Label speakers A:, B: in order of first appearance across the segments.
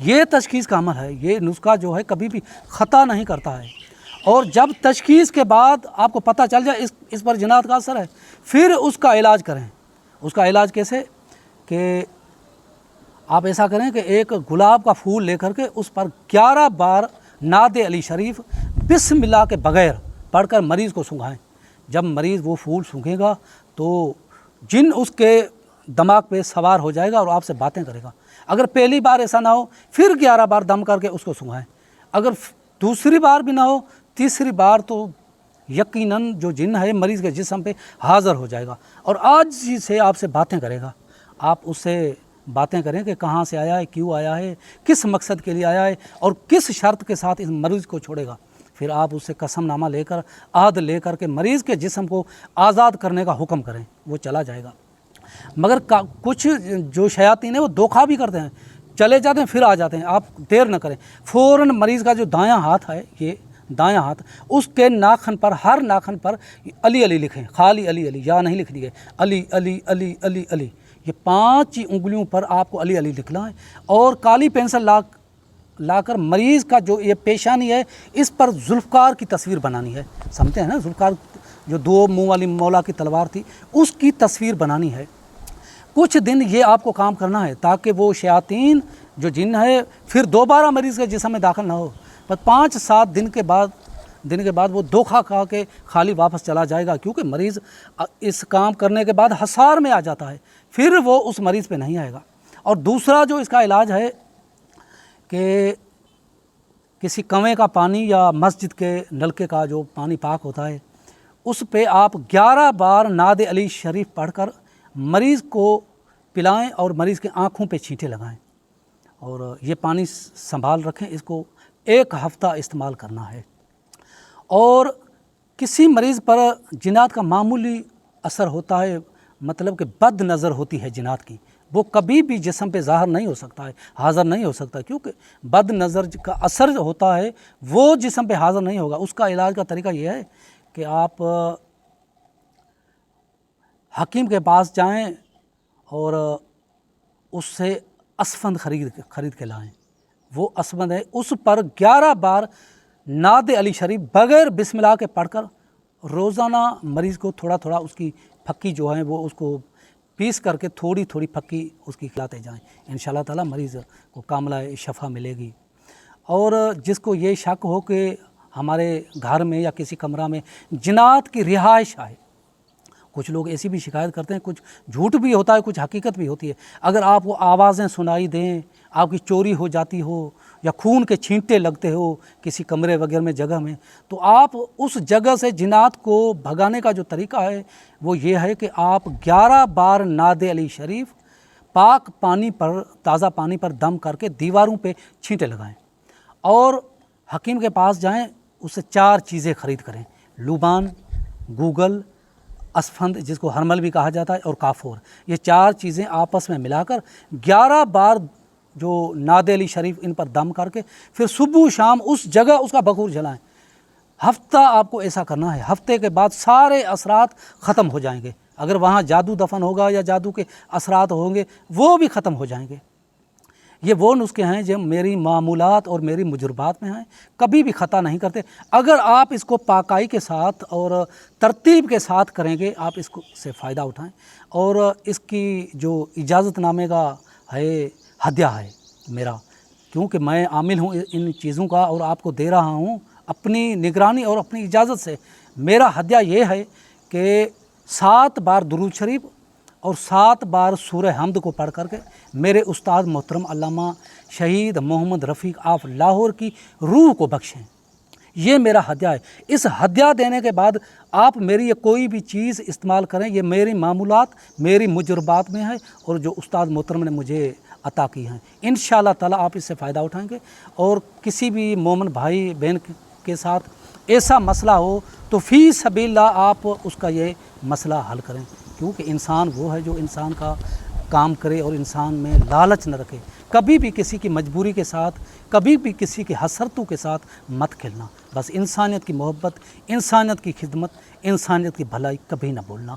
A: یہ تشخیص کا عمل ہے، یہ نسخہ جو ہے کبھی بھی خطا نہیں کرتا ہے، اور جب تشخیص کے بعد آپ کو پتہ چل جائے اس پر جنات کا اثر ہے، پھر اس کا علاج کریں۔ اس کا علاج کیسے کہ آپ ایسا کریں کہ ایک گلاب کا پھول لے کر کے اس پر 11 بار نعت علی شریف بسم اللہ کے بغیر پڑھ کر مریض کو سنگھائیں۔ جب مریض وہ پھول سونگھے گا تو جن اس کے دماغ پہ سوار ہو جائے گا اور آپ سے باتیں کرے گا۔ اگر پہلی بار ایسا نہ ہو پھر 11 بار دم کر کے اس کو سنگھائیں۔ اگر دوسری بار بھی نہ ہو، تیسری بار تو یقیناً جو جن ہے مریض کے جسم پہ حاضر ہو جائے گا اور آج ہی سے آپ سے باتیں کرے گا۔ آپ اس سے باتیں کریں کہ کہاں سے آیا ہے، کیوں آیا ہے، کس مقصد کے لیے آیا ہے اور کس شرط کے ساتھ اس مریض کو چھوڑے گا۔ پھر آپ اس سے قسم نامہ لے کر، عہد لے کر کے مریض کے جسم کو آزاد کرنے کا حکم کریں، وہ چلا جائے گا۔ مگر کچھ جو شیاطین ہیں وہ دھوکہ بھی کرتے ہیں، چلے جاتے ہیں پھر آ جاتے ہیں۔ آپ دیر نہ کریں، فوراً مریض کا جو دایاں ہاتھ ہے، یہ دایاں ہاتھ، اس کے ناخن پر، ہر ناخن پر علی علی لکھیں، خالی علی علی، یا نہیں لکھنی ہے، علی علی علی علی علی، یہ 5 ہی انگلیوں پر آپ کو علی علی لکھنا ہے، اور کالی پینسل لا کر مریض کا جو یہ پیشانی ہے اس پر ذوالفقار کی تصویر بنانی ہے۔ سمجھتے ہیں نا، ذوالفقار جو 2 منہ والی مولا کی تلوار تھی، اس کی تصویر بنانی ہے۔ کچھ دن یہ آپ کو کام کرنا ہے تاکہ وہ شیاطین جو جن ہے پھر دوبارہ مریض کے جسم میں داخل نہ ہو۔ بس 5-7 دن کے بعد وہ دھوکہ کھا کے خالی واپس چلا جائے گا، کیونکہ مریض اس کام کرنے کے بعد حصار میں آ جاتا ہے، پھر وہ اس مریض پہ نہیں آئے گا۔ اور دوسرا جو اس کا علاج ہے کہ کسی کنویں کا پانی یا مسجد کے نلکے کا جو پانی پاک ہوتا ہے، اس پہ آپ 11 بار نعت علی شریف پڑھ کر مریض کو پلائیں اور مریض کے آنکھوں پہ چھینٹے لگائیں، اور یہ پانی سنبھال رکھیں، اس کو 1 ہفتہ استعمال کرنا ہے۔ اور کسی مریض پر جنات کا معمولی اثر ہوتا ہے، مطلب کہ بد نظر ہوتی ہے جنات کی، وہ کبھی بھی جسم پہ ظاہر نہیں ہو سکتا ہے، حاضر نہیں ہو سکتا، کیونکہ بد نظر کا اثر ہوتا ہے وہ جسم پہ حاضر نہیں ہوگا۔ اس کا علاج کا طریقہ یہ ہے کہ آپ حکیم کے پاس جائیں اور اس سے اسفند خرید کے لائیں۔ وہ اسفند ہے، اس پر 11 بار نعت علی شریف بغیر بسم اللہ کے پڑھ کر روزانہ مریض کو تھوڑا تھوڑا اس کی پھکی جو ہے وہ اس کو پیس کر کے تھوڑی تھوڑی پھکی اس کی کھلاتے جائیں، انشاءاللہ تعالی مریض کو کاملہ شفا ملے گی۔ اور جس کو یہ شک ہو کہ ہمارے گھر میں یا کسی کمرہ میں جنات کی رہائش ہے، کچھ لوگ ایسی بھی شکایت کرتے ہیں، کچھ جھوٹ بھی ہوتا ہے، کچھ حقیقت بھی ہوتی ہے۔ اگر آپ کو آوازیں سنائی دیں، آپ کی چوری ہو جاتی ہو یا خون کے چھینٹے لگتے ہو کسی کمرے وغیرہ میں جگہ میں، تو آپ اس جگہ سے جنات کو بھگانے کا جو طریقہ ہے وہ یہ ہے کہ آپ 11 بار نعت علی شریف پاک پانی پر، تازہ پانی پر دم کر کے دیواروں پہ چھینٹے لگائیں، اور حکیم کے پاس جائیں، اس سے 4 چیزیں خرید کریں: لوبان، گوگل، اسفند جس کو ہرمل بھی کہا جاتا ہے، اور کافور۔ یہ 4 چیزیں آپس میں ملا کر 11 بار جو نعت علی شریف ان پر دم کر کے پھر صبح شام اس جگہ اس کا بخور جلائیں۔ ہفتہ آپ کو ایسا کرنا ہے، ہفتے کے بعد سارے اثرات ختم ہو جائیں گے۔ اگر وہاں جادو دفن ہوگا یا جادو کے اثرات ہوں گے وہ بھی ختم ہو جائیں گے۔ یہ وہ نسخے ہیں جو میری معمولات اور میری مجربات میں ہیں، کبھی بھی خطا نہیں کرتے۔ اگر آپ اس کو پاکائی کے ساتھ اور ترتیب کے ساتھ کریں گے، آپ اس کو سے فائدہ اٹھائیں۔ اور اس کی جو اجازت نامے کا ہے ہدیہ ہے میرا، کیونکہ میں عامل ہوں ان چیزوں کا اور آپ کو دے رہا ہوں اپنی نگرانی اور اپنی اجازت سے۔ میرا ہدیہ یہ ہے کہ 7 بار درود شریف اور 7 بار سورہ حمد کو پڑھ کر کے میرے استاد محترم علامہ شہید محمد رفیق آف لاہور کی روح کو بخشیں۔ یہ میرا ہدیہ ہے۔ اس ہدیہ دینے کے بعد آپ میری یہ کوئی بھی چیز استعمال کریں، یہ میری معمولات میری مجربات میں ہے اور جو استاد محترم نے مجھے عطا کی ہیں۔ انشاءاللہ تعالی آپ اس سے فائدہ اٹھائیں گے، اور کسی بھی مومن بھائی بہن کے ساتھ ایسا مسئلہ ہو تو فی سبیل اللہ آپ اس کا یہ مسئلہ حل کریں، کیونکہ انسان وہ ہے جو انسان کا کام کرے اور انسان میں لالچ نہ رکھے۔ کبھی بھی کسی کی مجبوری کے ساتھ، کبھی بھی کسی کی حسرتوں کے ساتھ مت کھیلنا۔ بس انسانیت کی محبت، انسانیت کی خدمت، انسانیت کی بھلائی کبھی نہ بھولنا۔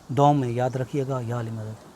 A: دعاؤں میں یاد رکھیے گا۔ یا علی مدد۔